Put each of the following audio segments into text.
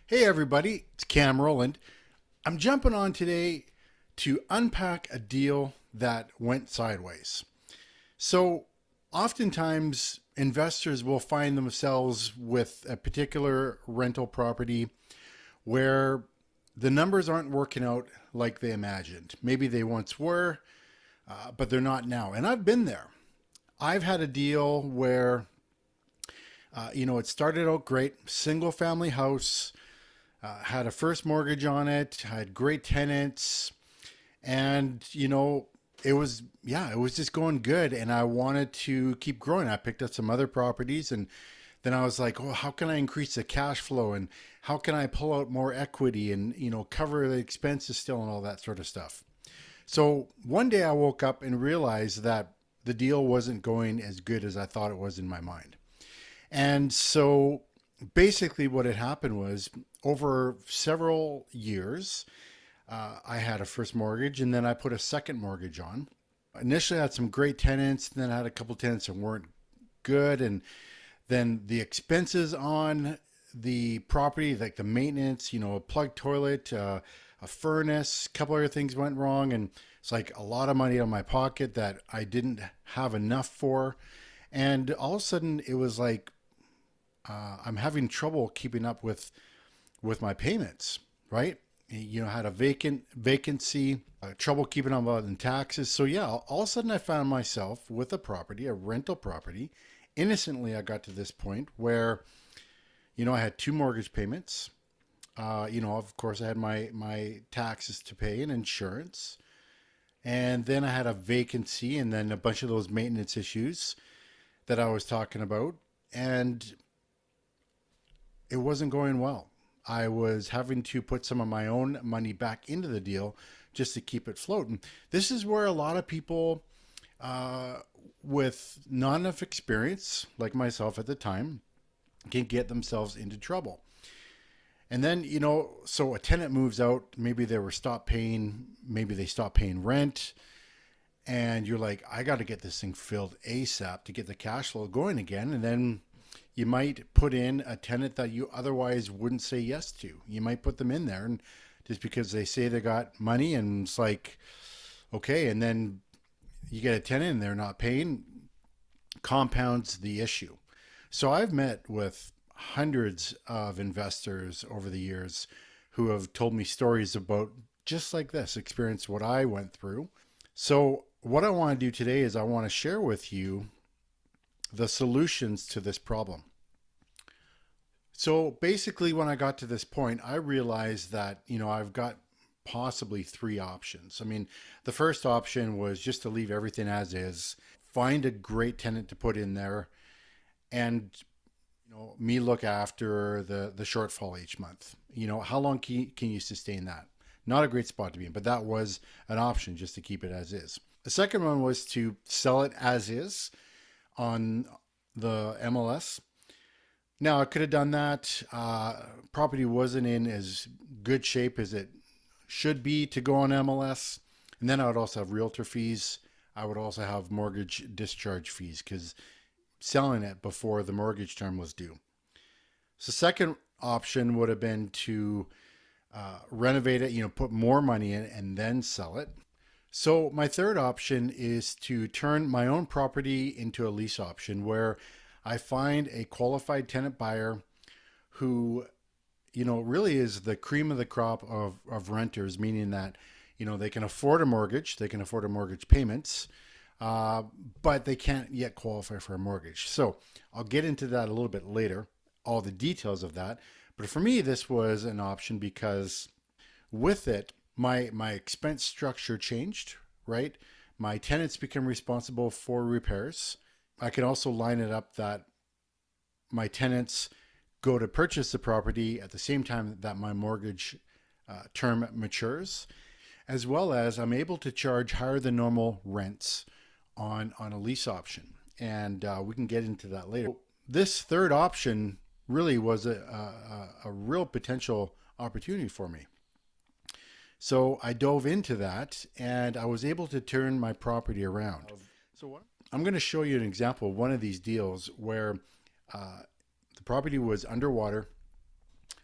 Hey everybody, it's Cam Roland. I'm jumping on today to unpack a deal that went sideways. So, oftentimes investors will find themselves with a particular rental property where the numbers aren't working out like they imagined. Maybe they once were, but they're not now. And I've been there. I've had a deal where, it started out great, single family house, had a first mortgage on it, had great tenants, and it was just going good, and I wanted to keep growing. I picked up some other properties, and then I was like, oh, how can I increase the cash flow, and how can I pull out more equity, and cover the expenses still, and all that sort of stuff. So one day I woke up and realized that the deal wasn't going as good as I thought it was in my mind. And so basically, what had happened was over several years, I had a first mortgage and then I put a second mortgage on. Initially, I had some great tenants, and then I had a couple tenants that weren't good. And then the expenses on the property, like the maintenance, a plugged toilet, a furnace, a couple other things went wrong. And it's like a lot of money out of my pocket that I didn't have enough for. And all of a sudden, it was like I'm having trouble keeping up with my payments, right? Had a vacancy, trouble keeping up on taxes. So yeah, all of a sudden I found myself with a property, a rental property. Innocently, I got to this point where, I had two mortgage payments. Of course, I had my taxes to pay and insurance, and then I had a vacancy, and then a bunch of those maintenance issues that I was talking about, and it wasn't going well. I was having to put some of my own money back into the deal just to keep it floating. This is where a lot of people uh, with not enough experience, like myself at the time, can get themselves into trouble. And then, so a tenant moves out, maybe they were stopped paying, maybe they stopped paying rent, and you're like, I got to get this thing filled ASAP to get the cash flow going again. And then you might put in a tenant that you otherwise wouldn't say yes to. You might put them in there, and just because they say they got money, and it's like, okay, and then you get a tenant and they're not paying, compounds the issue. So I've met with hundreds of investors over the years who have told me stories about just like this experience, what I went through. So what I want to do today is I want to share with you the solutions to this problem. So basically, when I got to this point, I realized that, I've got possibly three options. I mean, the first option was just to leave everything as is, find a great tenant to put in there, and, me look after the shortfall each month. How long can you sustain that? Not a great spot to be in, but that was an option just to keep it as is. The second one was to sell it as is on the MLS. Now, I could have done that. Property wasn't in as good shape as it should be to go on MLS. And then I would also have realtor fees. I would also have mortgage discharge fees because selling it before the mortgage term was due. So, second option would have been to renovate it, put more money in and then sell it. So, my third option is to turn my own property into a lease option where I find a qualified tenant buyer who, really is the cream of the crop of renters, meaning that, they can afford a mortgage, they can afford a mortgage payments, uh, but they can't yet qualify for a mortgage. So I'll get into that a little bit later, all the details of that. But for me, this was an option because with it, my expense structure changed, right? My tenants become responsible for repairs. I can also line it up that my tenants go to purchase the property at the same time that my mortgage term matures, as well as I'm able to charge higher than normal rents on a lease option. And we can get into that later. This third option really was a real potential opportunity for me. So I dove into that and I was able to turn my property around. So what? I'm going to show you an example of one of these deals where uh, the property was underwater.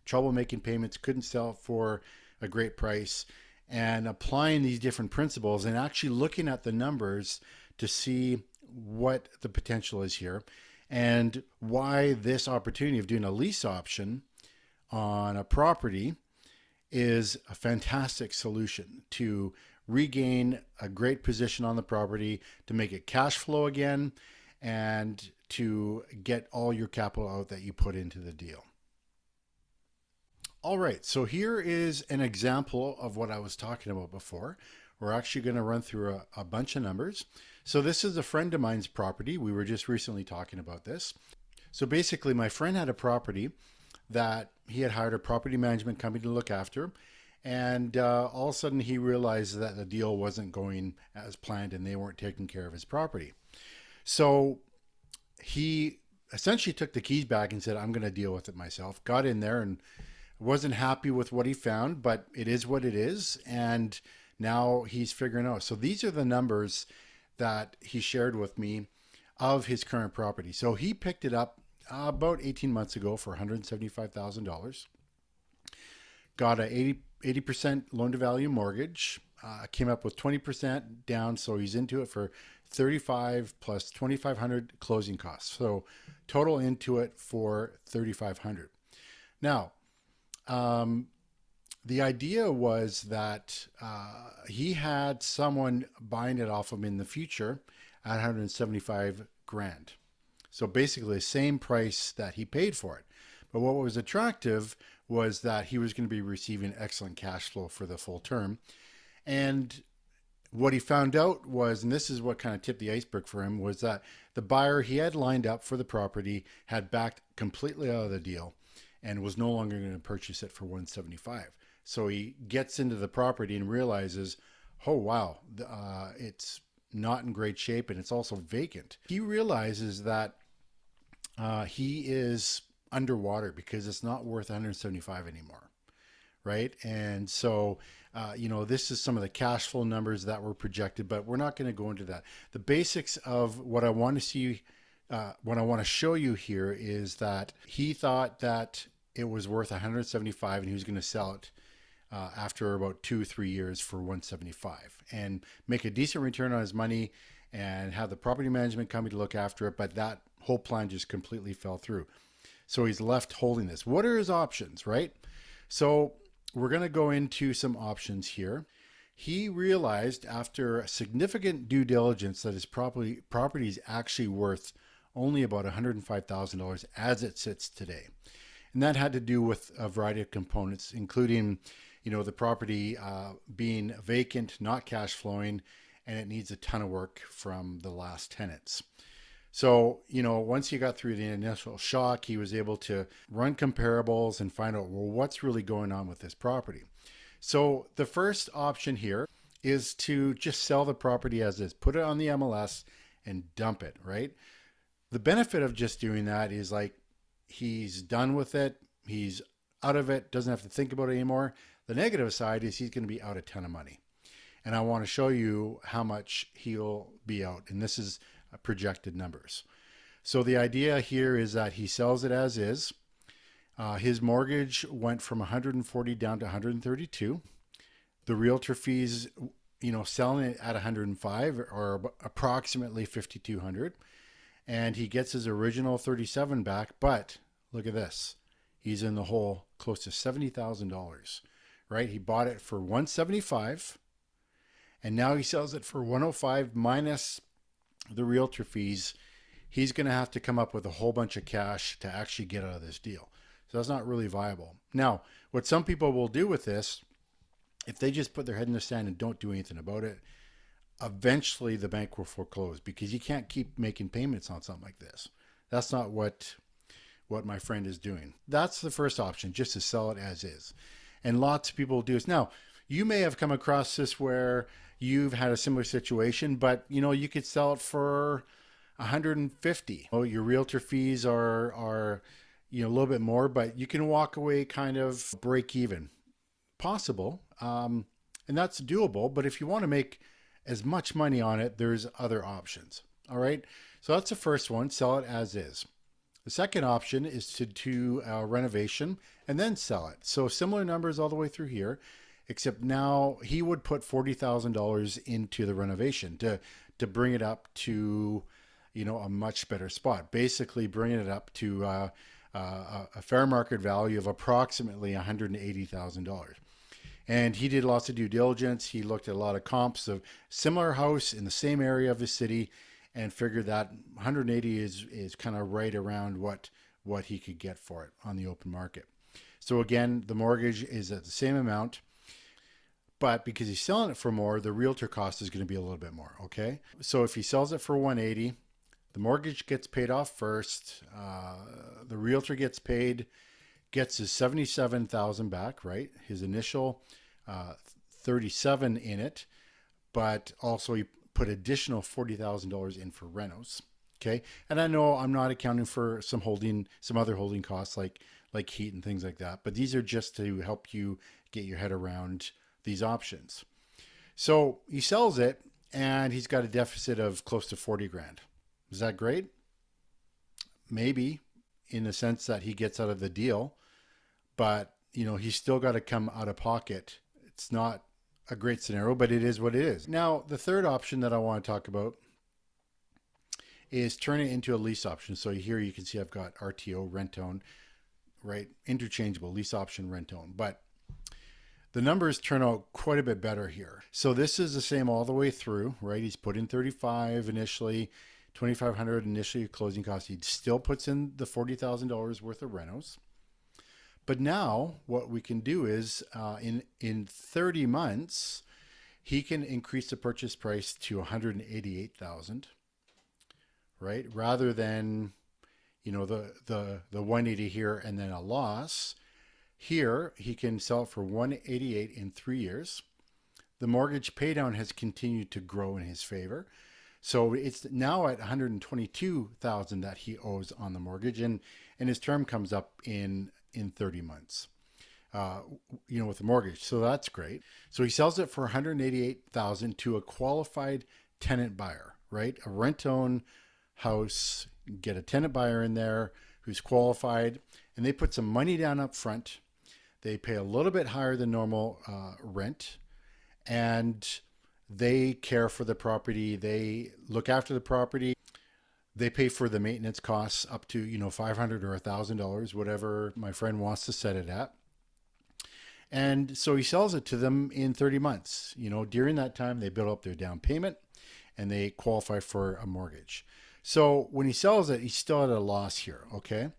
trouble making payments, couldn't sell it for a great price, and applying these different principles and actually looking at the numbers to see what the potential is here and why this opportunity of doing a lease option on a property is a fantastic solution to regain a great position on the property, to make it cash flow again, and to get all your capital out that you put into the deal. All right, so here is an example of what I was talking about before. We're actually going to run through a bunch of numbers. So this is a friend of mine's property. We were just recently talking about this. So basically, my friend had a property that he had hired a property management company to look after. And all of a sudden, he realized that the deal wasn't going as planned and they weren't taking care of his property. So he essentially took the keys back and said, I'm going to deal with it myself. Got in there and wasn't happy with what he found, but it is what it is. And now he's figuring out. So these are the numbers that he shared with me of his current property. So he picked it up about 18 months ago for $175,000. Got a 80% loan to value mortgage, came up with 20% down. So he's into it for 35 plus 2,500 closing costs. So total into it for 3,500. Now, the idea was that he had someone buying it off him in the future at 175 grand. So basically the same price that he paid for it. But what was attractive was that he was going to be receiving excellent cash flow for the full term. And what he found out was, and this is what kind of tipped the iceberg for him, was that the buyer he had lined up for the property had backed completely out of the deal and was no longer going to purchase it for 175. So he gets into the property and realizes, oh, wow, it's not in great shape and it's also vacant. He realizes that he is underwater because it's not worth 175 anymore, right? And so, this is some of the cash flow numbers that were projected, but we're not going to go into that. The basics of what I want to see, what I want to show you here is that he thought that it was worth 175 and he was going to sell it after about 2-3 years for 175 and make a decent return on his money and have the property management company to look after it. But that whole plan just completely fell through. So he's left holding this. What are his options, right? So we're going to go into some options here. He realized after significant due diligence that his property is actually worth only about $105,000 as it sits today. And that had to do with a variety of components, including, the property being vacant, not cash flowing, and it needs a ton of work from the last tenants. So, once he got through the initial shock, he was able to run comparables and find out, well, what's really going on with this property? So the first option here is to just sell the property as is, put it on the MLS and dump it, right? The benefit of just doing that is he's done with it. He's out of it, doesn't have to think about it anymore. The negative side is he's going to be out a ton of money. And I want to show you how much he'll be out. And this is projected numbers. So the idea here is that he sells it as is. His mortgage went from 140 down to 132. The realtor fees, selling it at 105 are approximately 5,200. And he gets his original 37 back, but look at this. He's in the hole close to $70,000, right? He bought it for 175 and now he sells it for 105 minus the realtor fees. He's going to have to come up with a whole bunch of cash to actually get out of this deal. So that's not really viable. Now, what some people will do with this, if they just put their head in the sand and don't do anything about it, eventually the bank will foreclose because you can't keep making payments on something like this. That's not what my friend is doing. That's the first option, just to sell it as is. And lots of people do this. Now, you may have come across this where you've had a similar situation, but you could sell it for 150. Oh, your realtor fees are a little bit more, but you can walk away kind of break even. Possible. And that's doable, but if you want to make as much money on it, there's other options. All right. So that's the first one, sell it as is. The second option is to do a renovation and then sell it. So similar numbers all the way through here, except now he would put $40,000 into the renovation to bring it up to, a much better spot. Basically, bringing it up to a fair market value of approximately $180,000. And he did lots of due diligence. He looked at a lot of comps of similar house in the same area of the city, and figured that 180 is kind of right around what he could get for it on the open market. So again, the mortgage is at the same amount, but because he's selling it for more, the realtor cost is going to be a little bit more. Okay, so if he sells it for 180, the mortgage gets paid off first. The realtor gets paid, gets his 77,000 back, right? His initial 37 in it, but also he put additional $40,000 in for renos. Okay, and I know I'm not accounting for some other holding costs like heat and things like that, but these are just to help you get your head around these options. So he sells it, and he's got a deficit of close to 40 grand. Is that great? Maybe, in the sense that he gets out of the deal, but he's still got to come out of pocket. It's not a great scenario, but it is what it is. Now, the third option that I want to talk about is turn it into a lease option. So here you can see I've got RTO, rent-own, right? Interchangeable, lease option, rent-own. But the numbers turn out quite a bit better here. So this is the same all the way through, right? He's put in 35 initially, 2,500 initially closing costs. He still puts in the $40,000 worth of renos. But now what we can do is in 30 months, he can increase the purchase price to 188,000, right? Rather than, the 180 here and then a loss. Here, he can sell it for 188 in 3 years. The mortgage paydown has continued to grow in his favor. So it's now at 122,000 that he owes on the mortgage, and his term comes up in 30 months, with the mortgage. So that's great. So he sells it for 188,000 to a qualified tenant buyer, right? A rent-own house, get a tenant buyer in there who's qualified, and they put some money down up front. They pay a little bit higher than normal rent, and they care for the property. They look after the property. They pay for the maintenance costs up to, $500 or $1,000, whatever my friend wants to set it at. And so he sells it to them in 30 months. During that time, they build up their down payment and they qualify for a mortgage. So when he sells it, he's still at a loss here, okay?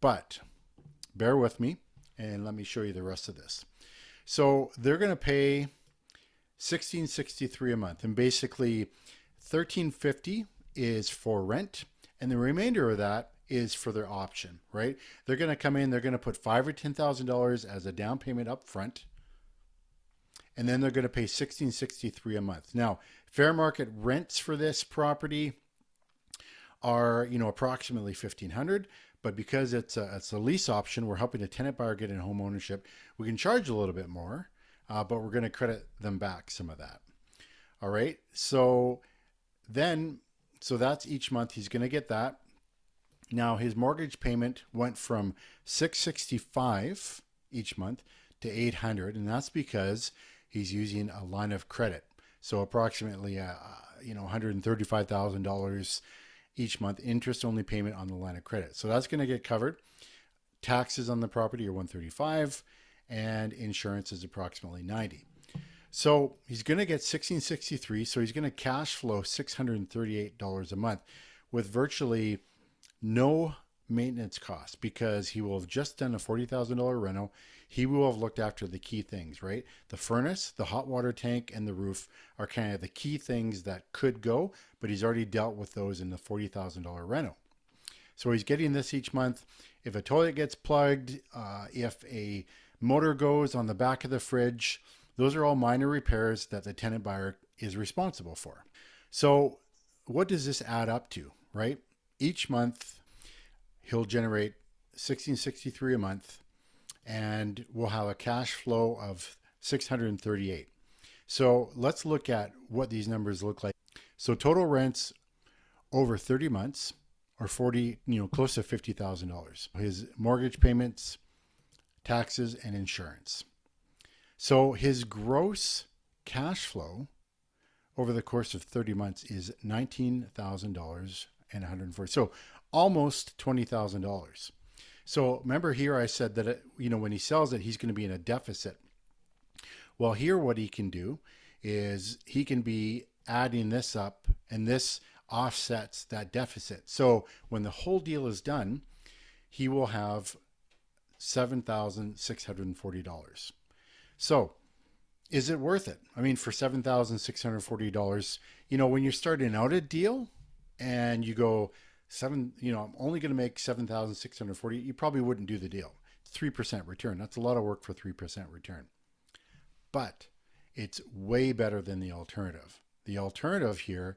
But bear with me and let me show you the rest of this. So they're going to pay $1,663 a month, and basically $1,350 is for rent, and the remainder of that is for their option, right? They're going to come in, they're going to put $5,000 or $10,000 as a down payment up front, and then they're going to pay $1,663 a month. Now, fair market rents for this property are, approximately $1,500, but because it's a lease option, we're helping a tenant buyer get in home ownership. We can charge a little bit more, but we're going to credit them back some of that. All right. So that's each month he's going to get that. Now his mortgage payment went from $665 each month to $800, and that's because he's using a line of credit. So approximately, $135,000 each month interest only payment on the line of credit. So that's going to get covered. Taxes on the property are $135, and insurance is approximately $90. So he's going to get $1,663. So he's going to cash flow $638 a month with virtually no maintenance costs, because he will have just done a $40,000 reno. He will have looked after the key things, right? The furnace, the hot water tank, and the roof are kind of the key things that could go, but he's already dealt with those in the $40,000 reno. So he's getting this each month. If a toilet gets plugged, if a motor goes on the back of the fridge, those are all minor repairs that the tenant buyer is responsible for. So what does this add up to, right? Each month, he'll generate $1,663 a month, and we'll have a cash flow of $638. So let's look at what these numbers look like. So total rents over 30 months or 40, close to $50,000. His mortgage payments, taxes, and insurance. So his gross cash flow over the course of 30 months is $19,000 and 140. So almost $20,000. So remember here I said that, when he sells it, he's going to be in a deficit. Well, here what he can do is he can be adding this up, and this offsets that deficit. So when the whole deal is done, he will have $7,640. So is it worth it? I mean, for $7,640, when you're starting out a deal and you go I'm only going to make 7,640, you probably wouldn't do the deal. It's 3% return. That's a lot of work for 3% return. But it's way better than the alternative. The alternative here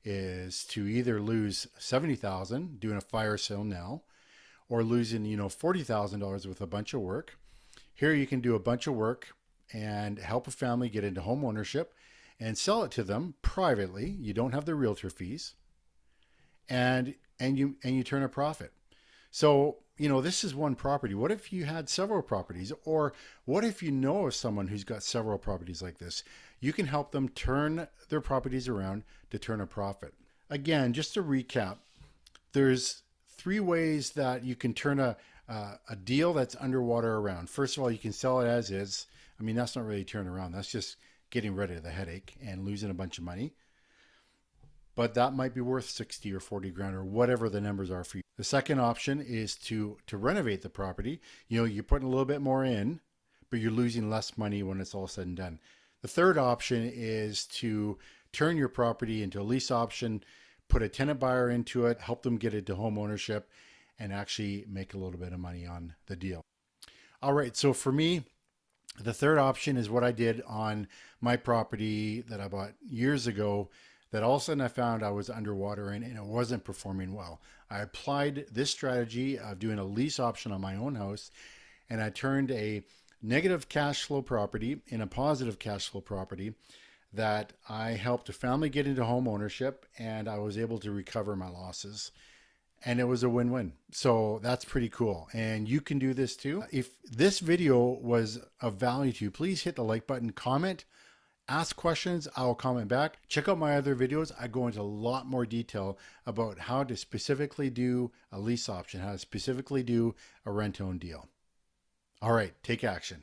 is to either lose $70,000 doing a fire sale now, or losing, $40,000 with a bunch of work. Here you can do a bunch of work and help a family get into home ownership and sell it to them privately. You don't have the realtor fees, and you turn a profit. So, this is one property. What if you had several properties? Or what if you know of someone who's got several properties like this? You can help them turn their properties around to turn a profit. Again, just to recap, there's 3 ways that you can turn a deal that's underwater around. First of all, you can sell it as is. I mean, that's not really turn around. That's just getting rid of the headache and losing a bunch of money. But that might be worth 60 or 40 grand or whatever the numbers are for you. The second option is to renovate the property. You're putting a little bit more in, but you're losing less money when it's all said and done. The third option is to turn your property into a lease option, put a tenant buyer into it, help them get into home ownership, and actually make a little bit of money on the deal. All right, so for me, the third option is what I did on my property that I bought years ago, that all of a sudden I found I was underwater in and it wasn't performing well. I applied this strategy of doing a lease option on my own house, and I turned a negative cash flow property in a positive cash flow property that I helped a family get into home ownership, and I was able to recover my losses. And it was a win-win. So that's pretty cool. And you can do this too. If this video was of value to you, please hit the like button, comment, ask questions. I will comment back. Check out my other videos. I go into a lot more detail about how to specifically do a lease option, how to specifically do a rent-own deal. All right, take action.